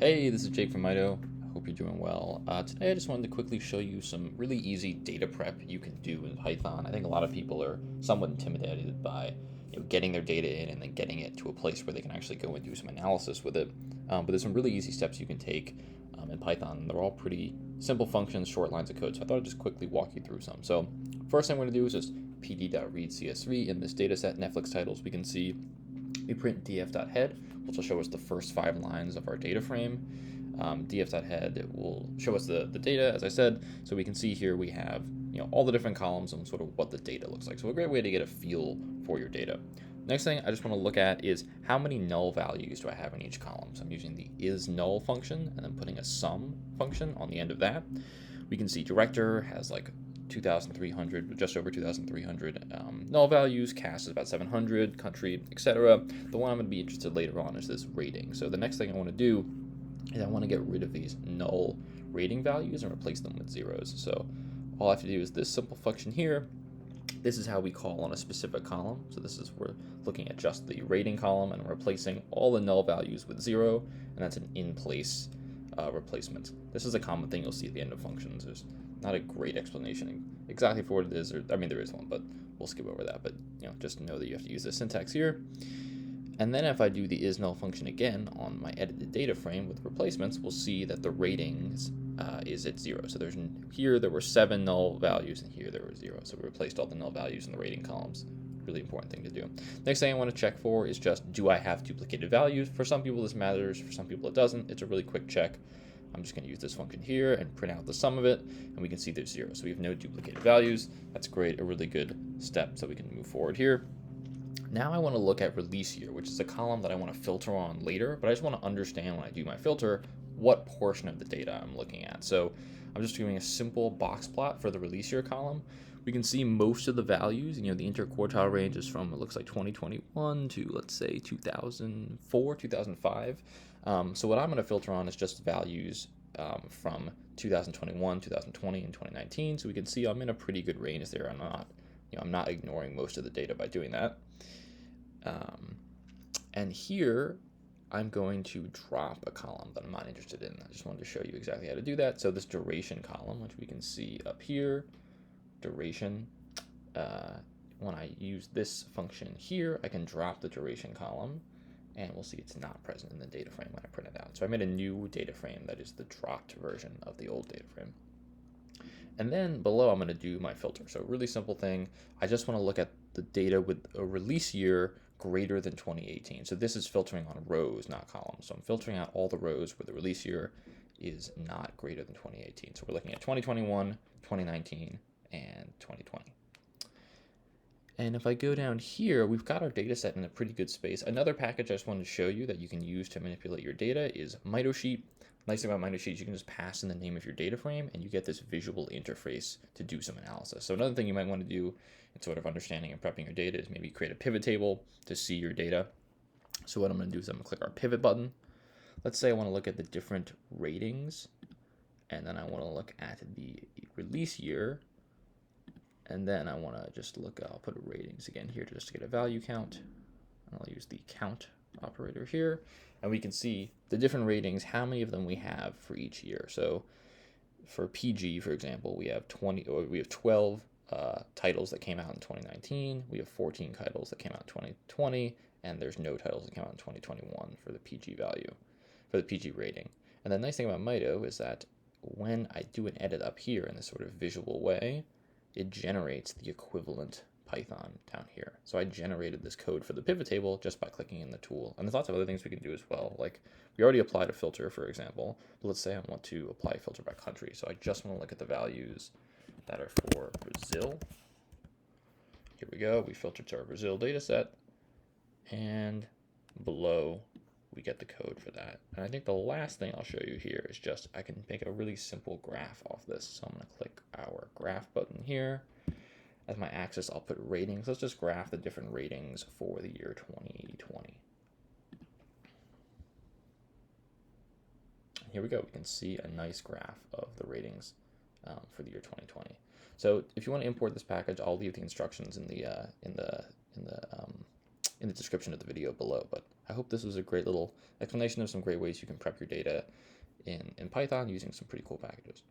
Hey, this is Jake from Mito. I hope you're doing well. Today I just wanted to quickly show you some really easy data prep you can do in Python. I think a lot of people are somewhat intimidated by getting their data in and then getting it to a place where they can actually go and do some analysis with it. But there's some really easy steps you can take in Python. They're all pretty simple functions, short lines of code. So I thought I'd just quickly walk you through some. So first thing I'm going to do is just pd.readcs3 in this data set Netflix titles. We can see we print df.head, which will show us the first 5 lines of our data frame. df.head will show us the data, as I said, so we can see here we have all the different columns and sort of what the data looks like. So a great way to get a feel for your data. Next thing I just want to look at is how many null values do I have in each column. So I'm using the isNull function and then putting a sum function on the end of that. We can see director has like 2,300, just over 2,300 null values. Cast is about 700, country, etc. The one I'm going to be interested later on is this rating. So the next thing I want to do is I want to get rid of these null rating values and replace them with zeros. So all I have to do is this simple function here. This is how we call on a specific column. So this is we're looking at just the rating column and replacing all the null values with 0, and that's an in-place replacement. This is a common thing you'll see at the end of functions. There's not a great explanation exactly for what it is, I mean there is one, but we'll skip over that. But just know that you have to use the syntax here. And then if I do the isNull function again on my edited data frame with replacements, we'll see that the ratings is at 0. So here there were 7 null values and here there were 0. So we replaced all the null values in the rating columns. Really important thing to do. Next thing I want to check for is just, do I have duplicated values? For some people this matters, for some people it doesn't. It's a really quick check. I'm just going to use this function here and print out the sum of it, and we can see there's 0. So we have no duplicated values. That's great, a really good step, so we can move forward here. Now I want to look at release year, which is a column that I want to filter on later, but I just want to understand when I do my filter what portion of the data I'm looking at. So I'm just doing a simple box plot for the release year column. We can see most of the values, the interquartile range is from, it looks like 2021 to, let's say, 2004, 2005. So what I'm going to filter on is just values from 2021, 2020, and 2019. So we can see I'm in a pretty good range there. I'm not ignoring most of the data by doing that. And here I'm going to drop a column that I'm not interested in. I just wanted to show you exactly how to do that. So this duration column, which we can see up here, duration, when I use this function here, I can drop the duration column, and we'll see it's not present in the data frame when I print it out. So I made a new data frame that is the dropped version of the old data frame. And then below I'm going to do my filter. So really simple thing. I just want to look at the data with a release year greater than 2018. So this is filtering on rows, not columns. So I'm filtering out all the rows where the release year is not greater than 2018. So we're looking at 2021, 2019, and 2020. And if I go down here, we've got our data set in a pretty good space. Another package I just wanted to show you that you can use to manipulate your data is MitoSheet. Nice thing about MitoSheet is you can just pass in the name of your data frame and you get this visual interface to do some analysis. So another thing you might want to do in sort of understanding and prepping your data is maybe create a pivot table to see your data. So what I'm going to do is I'm going to click our pivot button. Let's say I want to look at the different ratings, and then I want to look at the release year. And then I want to just look, I'll put ratings again here just to get a value count. I'll use the count operator here. And we can see the different ratings, how many of them we have for each year. So for PG, for example, we have 12 titles that came out in 2019. We have 14 titles that came out in 2020. And there's no titles that came out in 2021 for the PG value, for the PG rating. And the nice thing about Mito is that when I do an edit up here in this sort of visual way, it generates the equivalent Python down here. So I generated this code for the pivot table just by clicking in the tool. And there's lots of other things we can do as well. Like we already applied a filter, for example, but let's say I want to apply a filter by country. So I just want to look at the values that are for Brazil. Here we go. We filtered to our Brazil data set, and below we get the code for that. And I think the last thing I'll show you here is just I can make a really simple graph off this. So I'm going to click our graph button here. As my axis, I'll put ratings. Let's just graph the different ratings for the year 2020. Here we go. We can see a nice graph of the ratings for the year 2020. So if you want to import this package, I'll leave the instructions in the description of the video below. But I hope this was a great little explanation of some great ways you can prep your data in Python using some pretty cool packages.